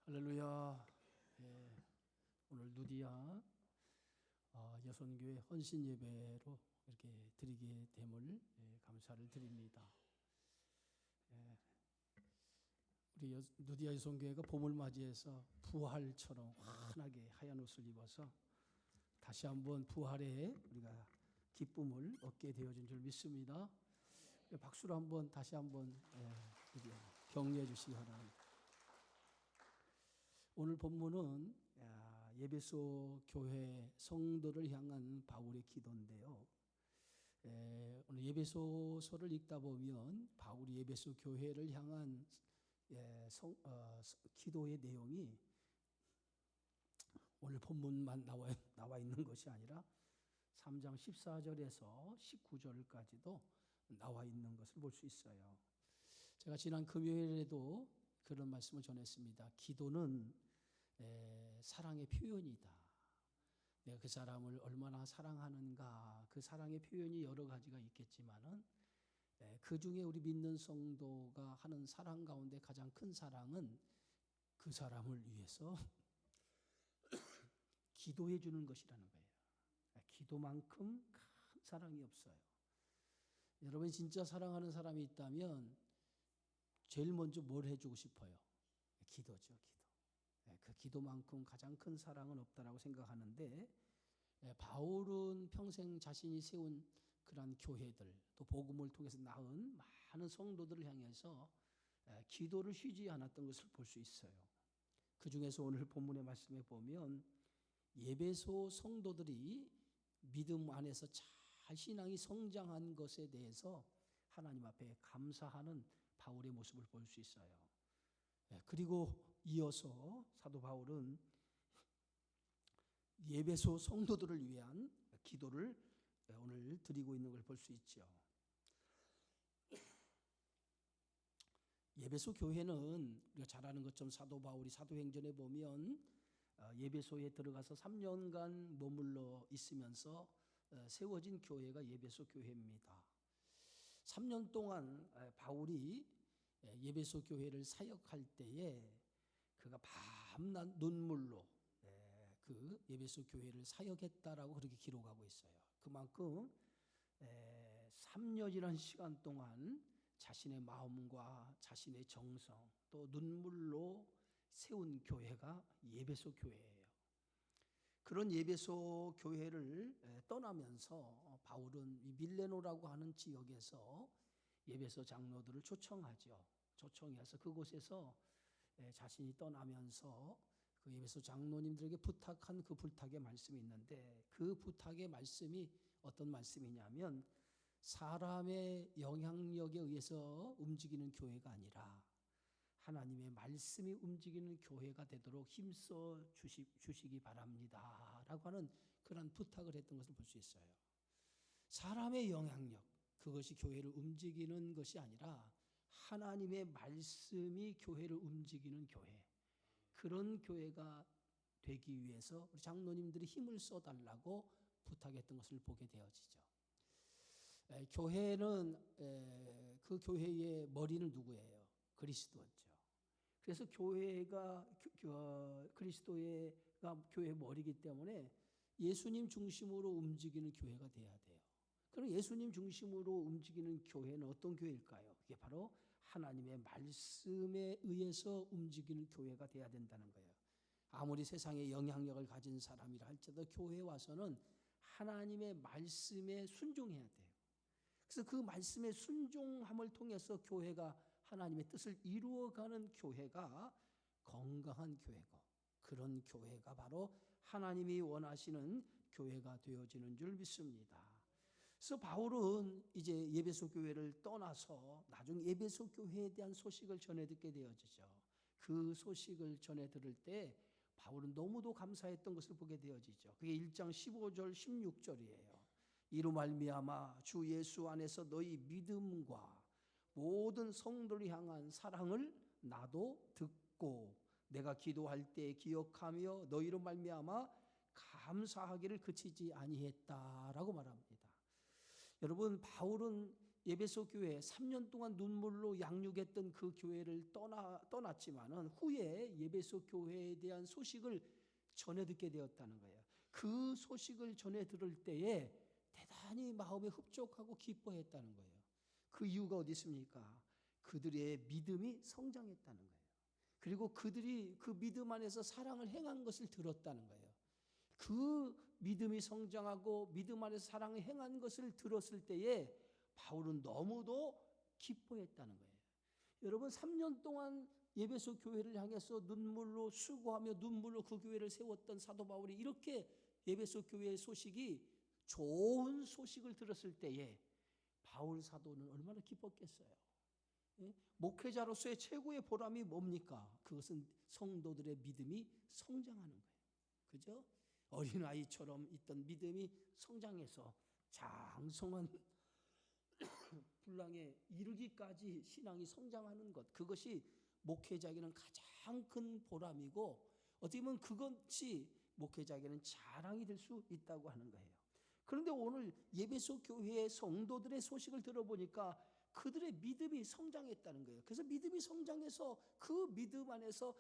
할렐루야. 예, 오늘 누디아 여선교회 헌신 예배로 이렇게 드리게 됨을 감사를 드립니다. 우리 누디아 여선교회가 봄을 맞이해서 부활처럼 환하게 하얀 옷을 입어서 다시 한번 부활의 우리가 기쁨을 얻게 되어진 줄 믿습니다. 박수로 한번 다시 한번 격려해 주시기 바랍니다. 오늘 본문은 예배소 교회 성도를 향한 바울의 기도인데요. 오늘 예배소서를 읽다 보면 바울이 예배소 교회를 향한 기도의 내용이 오늘 본문만 나와 있는 것이 아니라 3장 14절에서 19절까지도 나와 있는 것을 볼 수 있어요. 제가 지난 금요일에도 그런 말씀을 전했습니다. 기도는 사랑의 표현이다. 내가 그 사람을 얼마나 사랑하는가, 그 사랑의 표현이 여러 가지가 있겠지만은 그 중에 우리 믿는 성도가 하는 사랑 가운데 가장 큰 사랑은 그 사람을 위해서 기도해 주는 것이라는 거예요. 기도만큼 큰 사랑이 없어요. 여러분 진짜 사랑하는 사람이 있다면 제일 먼저 뭘 해주고 싶어요? 기도죠, 기도. 그 기도만큼 가장 큰 사랑은 없다라고 생각하는데, 바울은 평생 자신이 세운 그러한 교회들, 또 복음을 통해서 낳은 많은 성도들을 향해서 기도를 쉬지 않았던 것을 볼 수 있어요. 그 중에서 오늘 본문의 말씀에 보면 예배소 성도들이 믿음 안에서 잘 신앙이 성장한 것에 대해서 하나님 앞에 감사하는 바울의 모습을 볼 수 있어요. 그리고 이어서 사도 바울은 예배소 성도들을 위한 기도를 오늘 드리고 있는 걸 볼 수 있죠. 예배소 교회는 우리가 잘 아는 것처럼 사도 바울이 사도행전에 보면 예배소에 들어가서 3년간 머물러 있으면서 세워진 교회가 예배소 교회입니다. 3년 동안 바울이 예배소 교회를 사역할 때에 그가 밤낮 눈물로 그 예배소 교회를 사역했다라고 그렇게 기록하고 있어요. 그만큼 3년이라는 시간 동안 자신의 마음과 자신의 정성 또 눈물로 세운 교회가 예배소 교회예요. 그런 예배소 교회를 떠나면서 바울은 밀레노라고 하는 지역에서 예배소 장로들을 초청해서 그곳에서 자신이 떠나면서 그 예배소 장로님들에게 부탁한 그 부탁의 말씀이 있는데, 그 부탁의 말씀이 어떤 말씀이냐면 사람의 영향력에 의해서 움직이는 교회가 아니라 하나님의 말씀이 움직이는 교회가 되도록 힘써 주시기 바랍니다 라고 하는 그런 부탁을 했던 것을 볼 수 있어요. 사람의 영향력, 그것이 교회를 움직이는 것이 아니라 하나님의 말씀이 교회를 움직이는 교회, 그런 교회가 되기 위해서 우리 장로님들이 힘을 써달라고 부탁했던 것을 보게 되어지죠. 교회는 그 교회의 머리는 누구예요? 그리스도죠. 그래서 교회가 그리스도가 교회의 머리이기 때문에 예수님 중심으로 움직이는 교회가 돼야 돼요. 그럼 예수님 중심으로 움직이는 교회는 어떤 교회일까요? 그게 바로 하나님의 말씀에 의해서 움직이는 교회가 돼야 된다는 거예요. 아무리 세상에 영향력을 가진 사람이라 할지라도 교회에 와서는 하나님의 말씀에 순종해야 돼요. 그래서 그 말씀의 순종함을 통해서 교회가 하나님의 뜻을 이루어가는 교회가 건강한 교회고, 그런 교회가 바로 하나님이 원하시는 교회가 되어지는 줄 믿습니다. 그래서 바울은 이제 예배소 교회를 떠나서 나중 예배소 교회에 대한 소식을 전해 듣게 되어지죠. 그 소식을 전해 들을 때 바울은 너무도 감사했던 것을 보게 되어지죠. 그게 1장 15절 16절이에요. 이로 말미암아 주 예수 안에서 너희 믿음과 모든 성도를 향한 사랑을 나도 듣고 내가 기도할 때 기억하며 너희로 말미암아 감사하기를 그치지 아니했다라고 말합니다. 여러분, 바울은 에베소 교회 3년 동안 눈물로 양육했던 그 교회를 떠났지만은 후에 에베소 교회에 대한 소식을 전해 듣게 되었다는 거예요. 그 소식을 전해 들을 때에 대단히 마음에 흡족하고 기뻐했다는 거예요. 그 이유가 어디 있습니까? 그들의 믿음이 성장했다는 거예요. 그리고 그들이 그 믿음 안에서 사랑을 행한 것을 들었다는 거예요. 그 믿음이 성장하고 믿음 안에서 사랑을 행한 것을 들었을 때에 바울은 너무도 기뻐했다는 거예요. 여러분 3년 동안 에베소 교회를 향해서 눈물로 수고하며 눈물로 그 교회를 세웠던 사도 바울이 이렇게 에베소 교회의 소식이 좋은 소식을 들었을 때에 바울 사도는 얼마나 기뻤겠어요. 목회자로서의 최고의 보람이 뭡니까? 그것은 성도들의 믿음이 성장하는 거예요. 그죠? 어린아이처럼 있던 믿음이 성장해서 장성한 분량에 이르기까지 신앙이 성장하는 것, 그것이 목회자에게는 가장 큰 보람이고 어떻게 보면 그것이 목회자에게는 자랑이 될 수 있다고 하는 거예요. 그런데 오늘 에베소 교회의 성도들의 소식을 들어보니까 그들의 믿음이 성장했다는 거예요. 그래서 믿음이 성장해서 그 믿음 안에서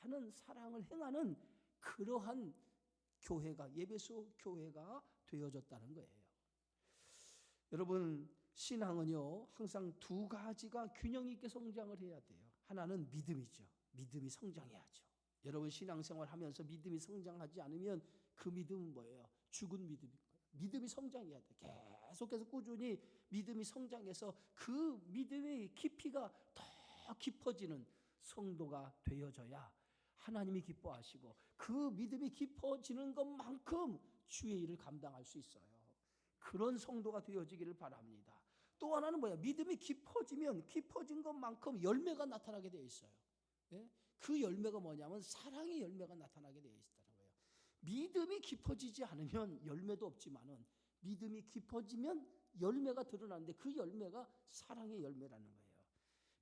많은 사랑을 행하는 그러한 교회가 에베소 교회가 되어졌다는 거예요. 여러분 신앙은요 항상 두 가지가 균형 있게 성장을 해야 돼요. 하나는 믿음이죠. 믿음이 성장해야죠. 여러분 신앙생활 하면서 믿음이 성장하지 않으면 그 믿음은 뭐예요? 죽은 믿음인 거예요. 믿음이 성장해야 돼. 계속해서 꾸준히 믿음이 성장해서 그 믿음의 깊이가 더 깊어지는 성도가 되어져야 하나님이 기뻐하시고 그 믿음이 깊어지는 것만큼 주의 일을 감당할 수 있어요. 그런 성도가 되어지기를 바랍니다. 또 하나는 뭐야? 믿음이 깊어지면 깊어진 것만큼 열매가 나타나게 되어 있어요. 예? 그 열매가 뭐냐면 사랑의 열매가 나타나게 되어 있다는 거예요. 믿음이 깊어지지 않으면 열매도 없지만은 믿음이 깊어지면 열매가 드러나는데 그 열매가 사랑의 열매라는 거예요.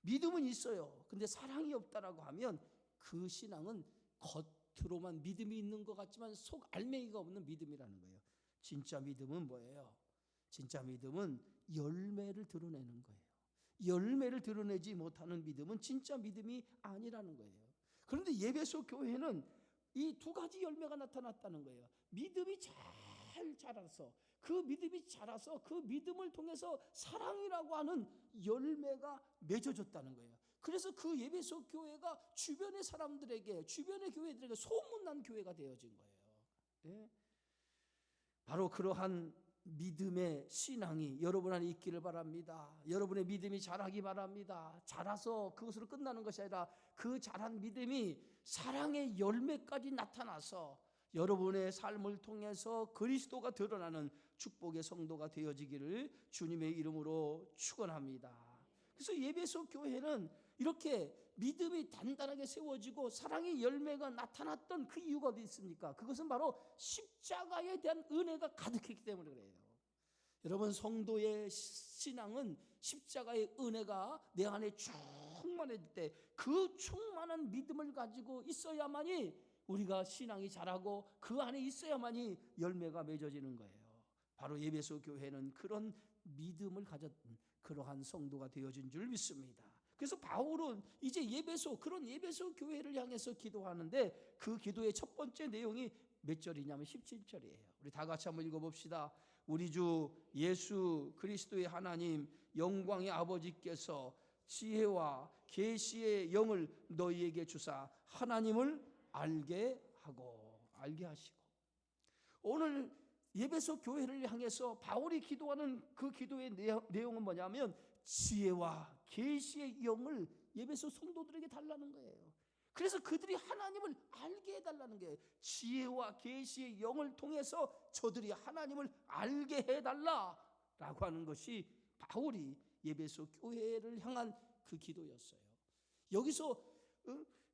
믿음은 있어요. 근데 사랑이 없다라고 하면 그 신앙은 겉으로만 믿음이 있는 것 같지만 속 알맹이가 없는 믿음이라는 거예요. 진짜 믿음은 뭐예요? 진짜 믿음은 열매를 드러내는 거예요. 열매를 드러내지 못하는 믿음은 진짜 믿음이 아니라는 거예요. 그런데 에베소 교회는 이 두 가지 열매가 나타났다는 거예요. 믿음이 잘 자라서 그 믿음이 자라서 그 믿음을 통해서 사랑이라고 하는 열매가 맺어졌다는 거예요. 그래서 그 에베소 교회가 주변의 사람들에게 주변의 교회들에게 소문난 교회가 되어진 거예요. 네? 바로 그러한 믿음의 신앙이 여러분 안에 있기를 바랍니다. 여러분의 믿음이 자라기 바랍니다. 자라서 그것으로 끝나는 것이 아니라 그 자란 믿음이 사랑의 열매까지 나타나서 여러분의 삶을 통해서 그리스도가 드러나는 축복의 성도가 되어지기를 주님의 이름으로 축원합니다. 그래서 에베소 교회는 이렇게 믿음이 단단하게 세워지고 사랑의 열매가 나타났던 그 이유가 어디 있습니까? 그것은 바로 십자가에 대한 은혜가 가득했기 때문에 그래요. 여러분 성도의 신앙은 십자가의 은혜가 내 안에 충만해질 때 그 충만한 믿음을 가지고 있어야만이 우리가 신앙이 자라고 그 안에 있어야만이 열매가 맺어지는 거예요. 바로 에베소 교회는 그런 믿음을 가졌던 그러한 성도가 되어진 줄 믿습니다. 그래서 바울은 이제 그런 에베소 교회를 향해서 기도하는데 그 기도의 첫 번째 내용이 몇 절이냐면 17절이에요. 우리 다 같이 한번 읽어봅시다. 우리 주 예수 그리스도의 하나님 영광의 아버지께서 지혜와 계시의 영을 너희에게 주사 하나님을 알게 하시고. 오늘 에베소 교회를 향해서 바울이 기도하는 그 기도의 내용은 뭐냐면 지혜와 계시의 영을 에베소 성도들에게 달라는 거예요. 그래서 그들이 하나님을 알게 해달라는 거예요. 지혜와 계시의 영을 통해서 저들이 하나님을 알게 해달라라고 하는 것이 바울이 에베소 교회를 향한 그 기도였어요. 여기서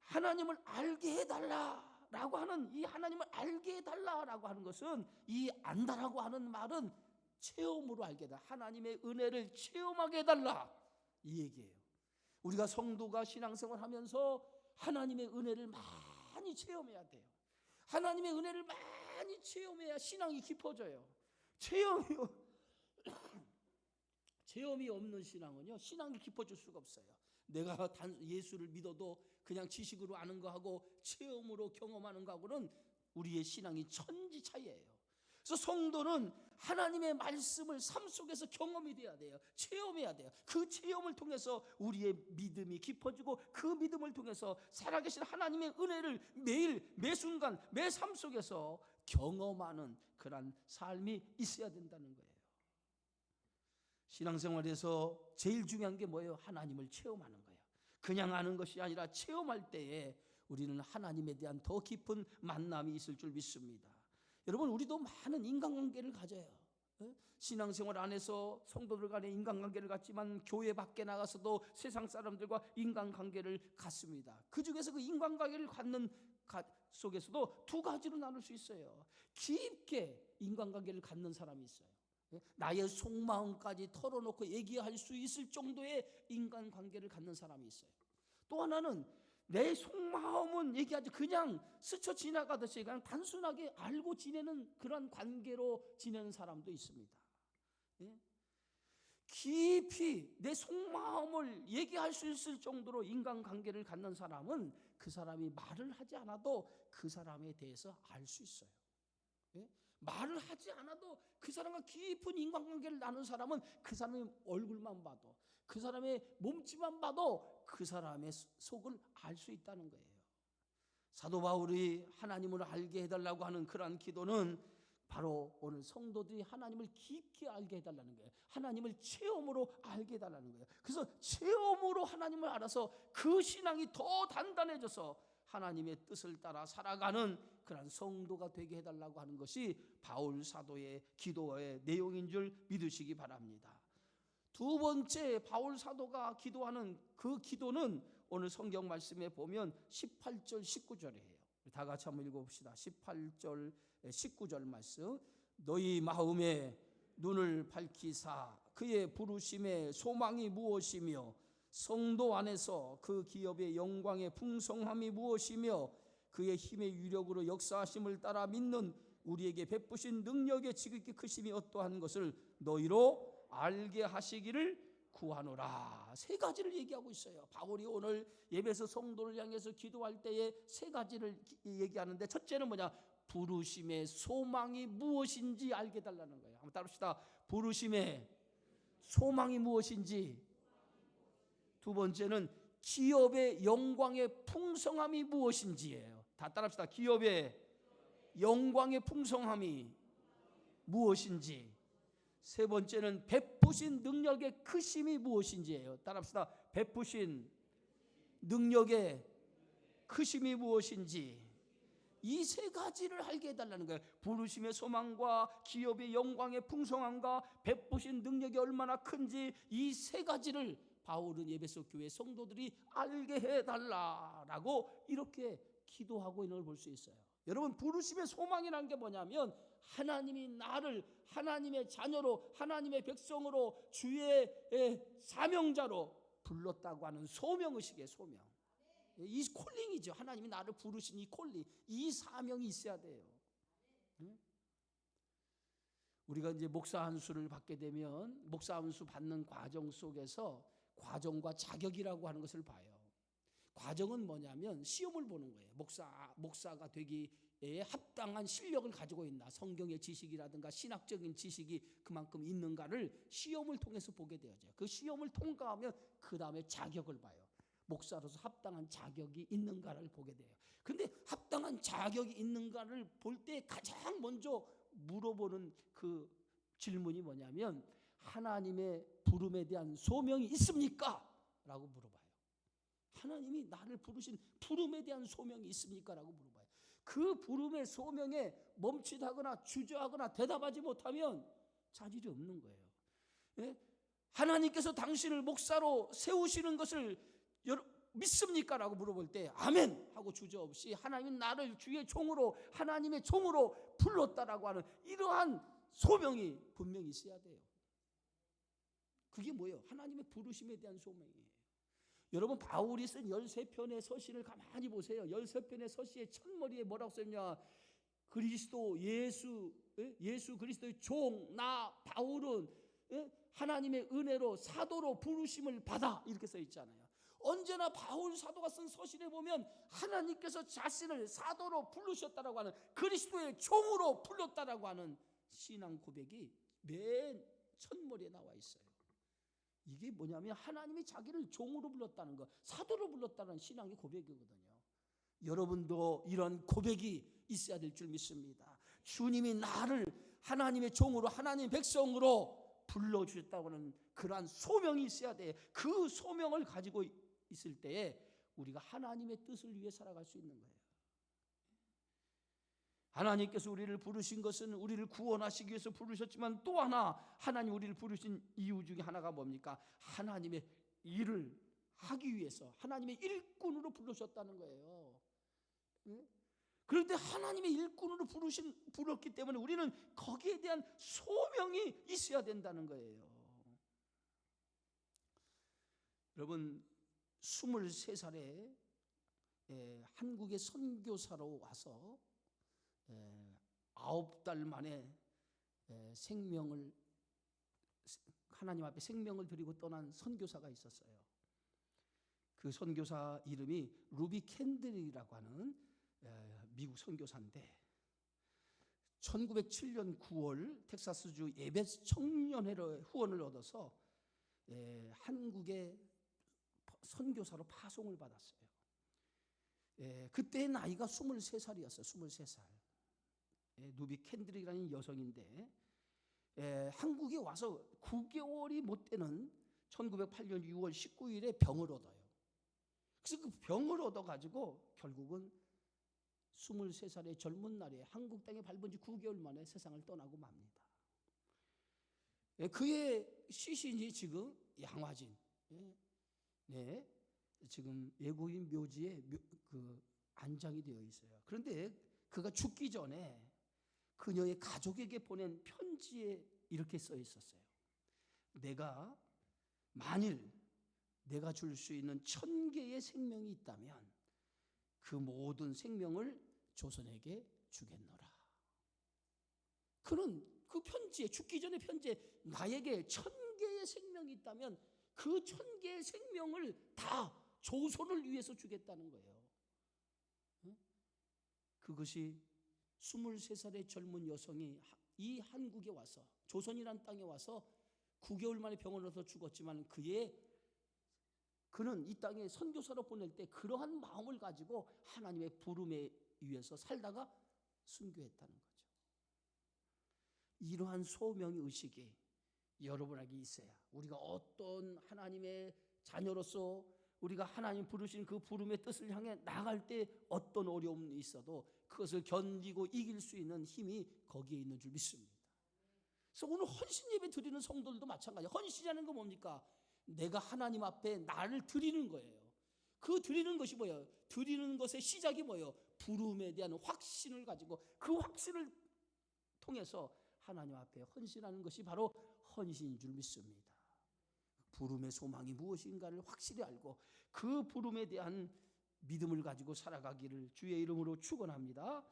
하나님을 알게 해달라라고 하는 이 하나님을 알게 해달라라고 하는 것은 이 안다라고 하는 말은 체험으로 알게 해달라, 하나님의 은혜를 체험하게 해달라 이 얘기예요. 우리가 성도가 신앙생활 하면서 하나님의 은혜를 많이 체험해야 돼요. 하나님의 은혜를 많이 체험해야 신앙이 깊어져요. 체험이 없는 신앙은요, 신앙이 깊어질 수가 없어요. 내가 예수를 믿어도 그냥 지식으로 아는 거하고 체험으로 경험하는 거하고는 우리의 신앙이 천지 차이예요. 그래서 성도는 하나님의 말씀을 삶 속에서 경험이 돼야 돼요. 체험해야 돼요. 그 체험을 통해서 우리의 믿음이 깊어지고 그 믿음을 통해서 살아계신 하나님의 은혜를 매일 매순간 매 삶 속에서 경험하는 그런 삶이 있어야 된다는 거예요. 신앙생활에서 제일 중요한 게 뭐예요? 하나님을 체험하는 거예요. 그냥 아는 것이 아니라 체험할 때에 우리는 하나님에 대한 더 깊은 만남이 있을 줄 믿습니다. 여러분, 우리도 많은 인간관계를 가져요. 신앙생활 안에서 성도들 간의 인간관계를 갖지만 교회 밖에 나가서도 세상 사람들과 인간관계를 갖습니다. 그 중에서 그 인간관계를 갖는 속에서도 두 가지로 나눌 수 있어요. 깊게 인간관계를 갖는 사람이 있어요. 나의 속마음까지 털어놓고 얘기할 수 있을 정도의 인간관계를 갖는 사람이 있어요. 또 하나는 내 속마음은 얘기하지 그냥 스쳐 지나가듯이 그냥 단순하게 알고 지내는 그런 관계로 지내는 사람도 있습니다. 깊이 내 속마음을 얘기할 수 있을 정도로 인간관계를 갖는 사람은 그 사람이 말을 하지 않아도 그 사람에 대해서 알 수 있어요. 말을 하지 않아도 그 사람과 깊은 인간관계를 나눈 사람은 그 사람의 얼굴만 봐도, 그 사람의 몸집만 봐도 그 사람의 속을 알 수 있다는 거예요. 사도 바울이 하나님을 알게 해달라고 하는 그러한 기도는 바로 오늘 성도들이 하나님을 깊게 알게 해달라는 거예요. 하나님을 체험으로 알게 해달라는 거예요. 그래서 체험으로 하나님을 알아서 그 신앙이 더 단단해져서 하나님의 뜻을 따라 살아가는 그런 성도가 되게 해달라고 하는 것이 바울 사도의 기도의 내용인 줄 믿으시기 바랍니다. 두 번째 바울 사도가 기도하는 그 기도는 오늘 성경 말씀에 보면 18절 19절이에요. 다 같이 한번 읽어봅시다. 18절 19절 말씀. 너희 마음에 눈을 밝히사 그의 부르심의 소망이 무엇이며 성도 안에서 그 기업의 영광의 풍성함이 무엇이며 그의 힘의 유력으로 역사하심을 따라 믿는 우리에게 베푸신 능력의 지극히 크심이 어떠한 것을 너희로 알게 하시기를 구하노라. 세 가지를 얘기하고 있어요. 바울이 오늘 예배에서 성도를 향해서 기도할 때에 세 가지를 얘기하는데, 첫째는 뭐냐? 부르심의 소망이 무엇인지 알게 해달라는 거예요. 한번 따라합시다. 부르심의 소망이 무엇인지. 두 번째는 기업의 영광의 풍성함이 무엇인지예요. 다 따라합시다. 기업의 영광의 풍성함이 무엇인지. 세 번째는 베푸신 능력의 크심이 무엇인지예요. 따라합시다. 베푸신 능력의 크심이 무엇인지. 이 세 가지를 알게 해달라는 거예요. 부르심의 소망과 기업의 영광의 풍성함과 베푸신 능력이 얼마나 큰지, 이 세 가지를 바울은 에베소 교회 성도들이 알게 해달라라고 이렇게 기도하고 있는 걸 볼 수 있어요. 여러분, 부르심의 소망이라는 게 뭐냐면 하나님이 나를 하나님의 자녀로, 하나님의 백성으로, 주의 사명자로 불렀다고 하는 소명의식이에요. 소명. 이 콜링이죠. 하나님이 나를 부르신 이 콜링, 이 사명이 있어야 돼요. 우리가 이제 목사 안수를 받게 되면 목사 안수 받는 과정 속에서 과정과 자격이라고 하는 것을 봐요. 과정은 뭐냐면 시험을 보는 거예요. 목사가 되기에 합당한 실력을 가지고 있나, 성경의 지식이라든가 신학적인 지식이 그만큼 있는가를 시험을 통해서 보게 되어져요. 그 시험을 통과하면 그 다음에 자격을 봐요. 목사로서 합당한 자격이 있는가를 보게 돼요. 그런데 합당한 자격이 있는가를 볼 때 가장 먼저 물어보는 그 질문이 뭐냐면 하나님의 부름에 대한 소명이 있습니까? 라고 물어봐요. 하나님이 나를 부르신 부름에 대한 소명이 있습니까? 라고 물어봐요. 그 부름의 소명에 멈칫하거나 주저하거나 대답하지 못하면 자질이 없는 거예요. 하나님께서 당신을 목사로 세우시는 것을 믿습니까? 라고 물어볼 때 아멘 하고 주저없이 하나님은 나를 주의 종으로, 하나님의 종으로 불렀다라고 하는 이러한 소명이 분명히 있어야 돼요. 그게 뭐예요? 하나님의 부르심에 대한 소명이에요. 여러분, 바울이 쓴 13편의 서신을 가만히 보세요. 13편의 서신의 첫머리에 뭐라고 썼냐? 그리스도 예수 그리스도의 종, 나 바울은 하나님의 은혜로 사도로 부르심을 받아 이렇게 써 있잖아요. 언제나 바울 사도가 쓴 서신에 보면 하나님께서 자신을 사도로 부르셨다라고 하는, 그리스도의 종으로 불렀다라고 하는 신앙 고백이 맨 첫머리에 나와 있어요. 이게 뭐냐면 하나님이 자기를 종으로 불렀다는 거, 사도로 불렀다는 신앙의 고백이거든요. 여러분도 이런 고백이 있어야 될 줄 믿습니다. 주님이 나를 하나님의 종으로, 하나님의 백성으로 불러주셨다고 하는 그러한 소명이 있어야 돼. 그 소명을 가지고 있을 때에 우리가 하나님의 뜻을 위해 살아갈 수 있는 거예요. 하나님께서 우리를 부르신 것은 우리를 구원하시기 위해서 부르셨지만, 또 하나 하나님 우리를 부르신 이유 중에 하나가 뭡니까? 하나님의 일을 하기 위해서 하나님의 일꾼으로 부르셨다는 거예요. 그런데 하나님의 일꾼으로 불렀기 때문에 우리는 거기에 대한 소명이 있어야 된다는 거예요. 여러분, 23살에 한국에 선교사로 와서 9달 만에 생명을, 하나님 앞에 생명을 드리고 떠난 선교사가 있었어요. 그 선교사 이름이 루비 캔들이라고 하는 미국 선교사인데, 1907년 9월 텍사스주 예배 청년회로 후원을 얻어서 한국의 선교사로 파송을 받았어요. 그때 나이가 23살이었어요. 23살. 루비 캔들이라는 여성인데, 한국에 와서 9개월이 못 되는 1908년 6월 19일에 병을 얻어요. 그래서 그 병을 얻어가지고 결국은 23살의 젊은 날에 한국 땅에 밟은 지 9개월 만에 세상을 떠나고 맙니다. 그의 시신이 지금 양화진, 지금 외국인 묘지에 안장이 되어 있어요. 그런데 그가 죽기 전에 그녀의 가족에게 보낸 편지에 이렇게 써 있었어요. 만일 내가 줄 수 있는 1000개의 생명이 있다면 그 모든 생명을 조선에게 주겠노라. 그는 그 편지에, 죽기 전에 편지에 나에게 1000개의 생명이 있다면 그 1000개의 생명을 다 조선을 위해서 주겠다는 거예요. 그것이 23살의 젊은 여성이 이 한국에 와서, 조선이란 땅에 와서 9개월 만에 병을 얻어 죽었지만 그는 이 땅에 선교사로 보낼 때 그러한 마음을 가지고 하나님의 부름에 의해서 살다가 순교했다는 거죠. 이러한 소명의 의식이 여러분에게 있어야 우리가 어떤 하나님의 자녀로서 우리가 하나님 부르신 그 부름의 뜻을 향해 나갈 때 어떤 어려움이 있어도 그것을 견디고 이길 수 있는 힘이 거기에 있는 줄 믿습니다. 그래서 오늘 헌신 예배 드리는 성도들도 마찬가지예요. 헌신이라는 건 뭡니까? 내가 하나님 앞에 나를 드리는 거예요. 그 드리는 것이 뭐예요? 드리는 것의 시작이 뭐예요? 부름에 대한 확신을 가지고 그 확신을 통해서 하나님 앞에 헌신하는 것이 바로 헌신인 줄 믿습니다. 부름의 소망이 무엇인가를 확실히 알고 그 부름에 대한 믿음을 가지고 살아가기를 주의 이름으로 축원합니다.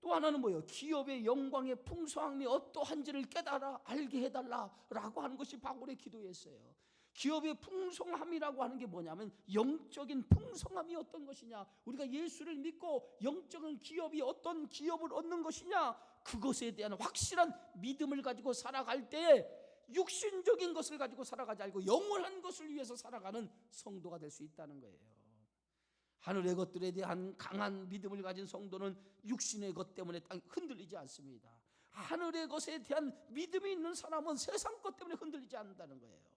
또 하나는 뭐예요? 기업의 영광의 풍성함이 어떠한지를 깨달아 알게 해달라라고 하는 것이 바울의 기도였어요. 기업의 풍성함이라고 하는 게 뭐냐면 영적인 풍성함이 어떤 것이냐, 우리가 예수를 믿고 영적인 기업이 어떤 기업을 얻는 것이냐, 그것에 대한 확실한 믿음을 가지고 살아갈 때 육신적인 것을 가지고 살아가지 않고 영원한 것을 위해서 살아가는 성도가 될 수 있다는 거예요. 하늘의 것들에 대한 강한 믿음을 가진 성도는 육신의 것 때문에 흔들리지 않습니다. 하늘의 것에 대한 믿음이 있는 사람은 세상 것 때문에 흔들리지 않는다는 거예요.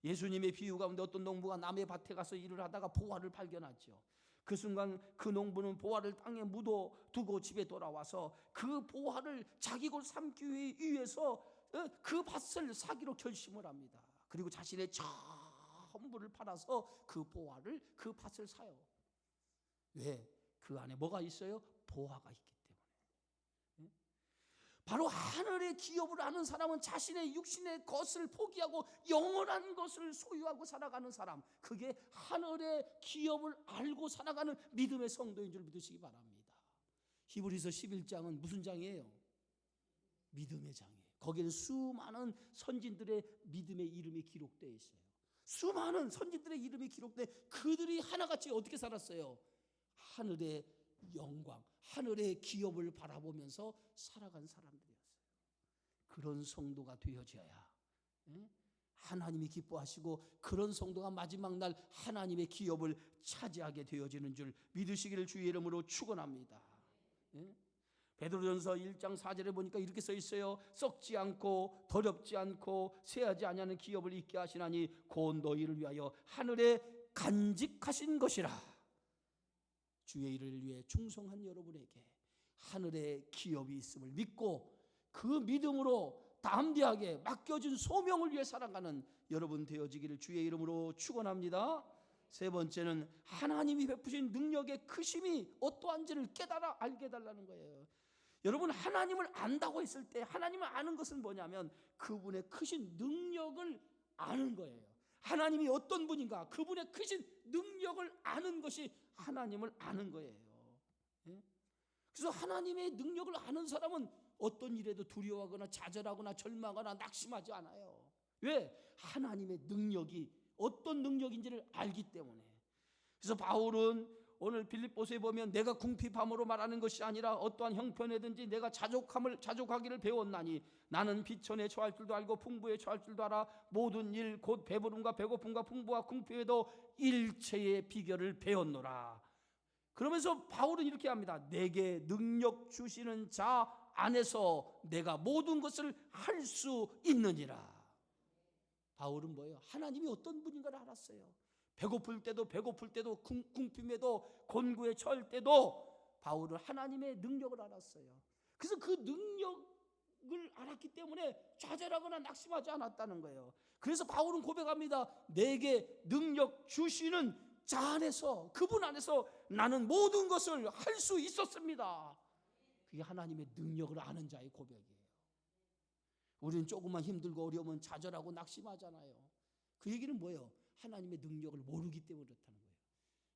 예수님의 비유 가운데 어떤 농부가 남의 밭에 가서 일을 하다가 보화를 발견하죠. 그 순간 그 농부는 보화를 땅에 묻어두고 집에 돌아와서 그 보화를 자기 것 삼기 위해서 그 밭을 사기로 결심을 합니다. 그리고 자신의 전부를 팔아서 그 보화를, 그 밭을 사요. 왜? 그 안에 뭐가 있어요? 보화가 있기 때문에. 바로 하늘의 기업을 아는 사람은 자신의 육신의 것을 포기하고 영원한 것을 소유하고 살아가는 사람, 그게 하늘의 기업을 알고 살아가는 믿음의 성도인 줄 믿으시기 바랍니다. 히브리서 11장은 무슨 장이에요? 믿음의 장이에요. 거기는 수많은 선진들의 믿음의 이름이 기록되어 있어요. 수많은 선진들의 이름이 기록돼 그들이 하나같이 어떻게 살았어요? 하늘의 영광, 하늘의 기업을 바라보면서 살아간 사람들이었어요. 그런 성도가 되어져야 하나님이 기뻐하시고 그런 성도가 마지막 날 하나님의 기업을 차지하게 되어지는 줄 믿으시기를 주의 이름으로 축원합니다. 베드로전서 1장 4절에 보니까 이렇게 써 있어요. 썩지 않고 더럽지 않고 쇠하지 아니하는 기업을 잊게 하시나니 곧 너희를 위하여 하늘에 간직하신 것이라. 주의 일을 위해 충성한 여러분에게 하늘의 기업이 있음을 믿고 그 믿음으로 담대하게 맡겨진 소명을 위해 살아가는 여러분 되어지기를 주의 이름으로 축원합니다. 세 번째는 하나님이 베푸신 능력의 크심이 어떠한지를 깨달아 알게 해달라는 거예요. 여러분, 하나님을 안다고 했을 때 하나님을 아는 것은 뭐냐면 그분의 크신 능력을 아는 거예요. 하나님이 어떤 분인가, 그분의 크신 능력을 아는 것이 하나님을 아는 거예요. 그래서 하나님의 능력을 아는 사람은 어떤 일에도 두려워하거나 좌절하거나 절망하거나 낙심하지 않아요. 왜? 하나님의 능력이 어떤 능력인지를 알기 때문에. 그래서 바울은 오늘 빌립보서에 보면 내가 궁핍함으로 말하는 것이 아니라 어떠한 형편에든지 내가 자족하기를 배웠나니 나는 비천에 처할 줄도 알고 풍부에 처할 줄도 알아 모든 일 곧 배부름과 배고픔과 풍부와 궁핍에도 일체의 비결을 배웠노라. 그러면서 바울은 이렇게 합니다. 내게 능력 주시는 자 안에서 내가 모든 것을 할 수 있느니라. 바울은 뭐예요? 하나님이 어떤 분인가를 알았어요. 배고플 때도 궁핍에도 곤고에 처할 때도 바울은 하나님의 능력을 알았어요. 그래서 그 능력을 알았기 때문에 좌절하거나 낙심하지 않았다는 거예요. 그래서 바울은 고백합니다. 내게 능력 주시는 자 안에서, 그분 안에서 나는 모든 것을 할 수 있었습니다. 그게 하나님의 능력을 아는 자의 고백이에요. 우리는 조금만 힘들고 어려우면 좌절하고 낙심하잖아요. 그 얘기는 뭐예요? 하나님의 능력을 모르기 때문에 그렇다는 거예요.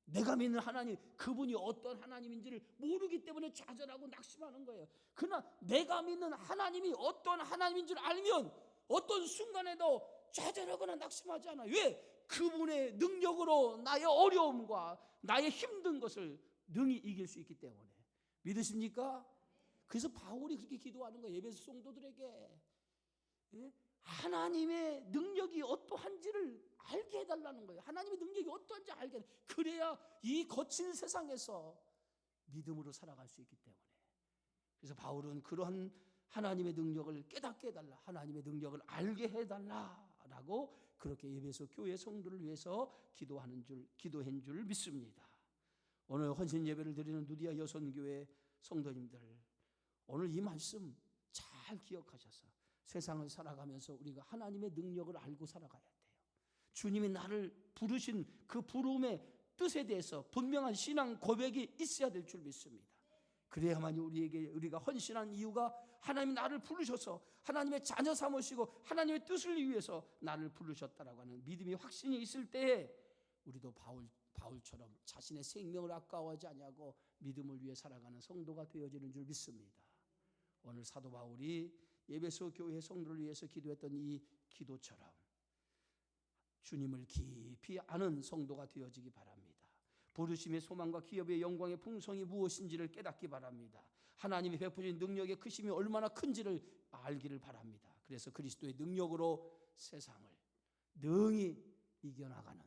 내가 믿는 하나님, 그분이 어떤 하나님인지를 모르기 때문에 좌절하고 낙심하는 거예요. 그러나 내가 믿는 하나님이 어떤 하나님인지를 알면 어떤 순간에도 좌절하거나 낙심하지 않아요. 왜? 그분의 능력으로 나의 어려움과 나의 힘든 것을 능히 이길 수 있기 때문에. 믿으십니까? 그래서 바울이 그렇게 기도하는 거예요. 에베소 성도들에게 하나님의 능력이 어떠한지를 알게 해달라는 거예요. 하나님의 능력이 어떠한지 알게 해달라. 그래야 이 거친 세상에서 믿음으로 살아갈 수 있기 때문에. 그래서 바울은 그러한 하나님의 능력을 깨닫게 해달라, 하나님의 능력을 알게 해달라라고 그렇게 에베소 교회 성도를 위해서 기도한 줄 믿습니다. 오늘 헌신 예배를 드리는 누디아 여선교회 성도님들, 오늘 이 말씀 잘 기억하셔서 세상을 살아가면서 우리가 하나님의 능력을 알고 살아가야 돼요. 주님이 나를 부르신 그 부름의 뜻에 대해서 분명한 신앙 고백이 있어야 될 줄 믿습니다. 그래야만 우리가 헌신한 이유가 하나님이 나를 부르셔서 하나님의 자녀 삼으시고 하나님의 뜻을 위해서 나를 부르셨다라고 하는 믿음이 확신이 있을 때에 우리도 바울처럼 자신의 생명을 아까워하지 아니하고 믿음을 위해 살아가는 성도가 되어지는 줄 믿습니다. 오늘 사도 바울이 에베소 교회 성도를 위해서 기도했던 이 기도처럼 주님을 깊이 아는 성도가 되어지기 바랍니다. 부르심의 소망과 기업의 영광의 풍성이 무엇인지를 깨닫기 바랍니다. 하나님이 베푸신 능력의 크심이 얼마나 큰지를 알기를 바랍니다. 그래서 그리스도의 능력으로 세상을 능히 이겨나가는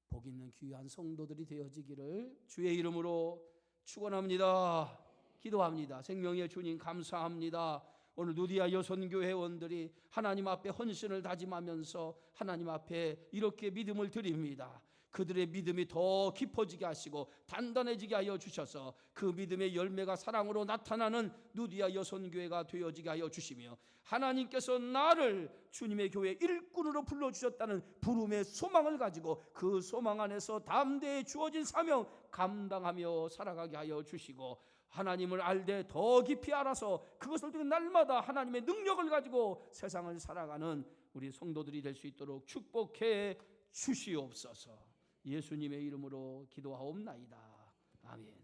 복 있는 귀한 성도들이 되어지기를 주의 이름으로 축원합니다. 기도합니다. 생명의 주님 감사합니다. 오늘 누디아 여선교 회원들이 하나님 앞에 헌신을 다짐하면서 하나님 앞에 이렇게 믿음을 드립니다. 그들의 믿음이 더 깊어지게 하시고 단단해지게 하여 주셔서 그 믿음의 열매가 사랑으로 나타나는 누디아 여선교회가 되어지게 하여 주시며 하나님께서 나를 주님의 교회 일꾼으로 불러주셨다는 부름의 소망을 가지고 그 소망 안에서 담대히 주어진 사명 감당하며 살아가게 하여 주시고 하나님을 알되 더 깊이 알아서 그것을 통해 날마다 하나님의 능력을 가지고 세상을 살아가는 우리 성도들이 될 수 있도록 축복해 주시옵소서. 예수님의 이름으로 기도하옵나이다. 아멘.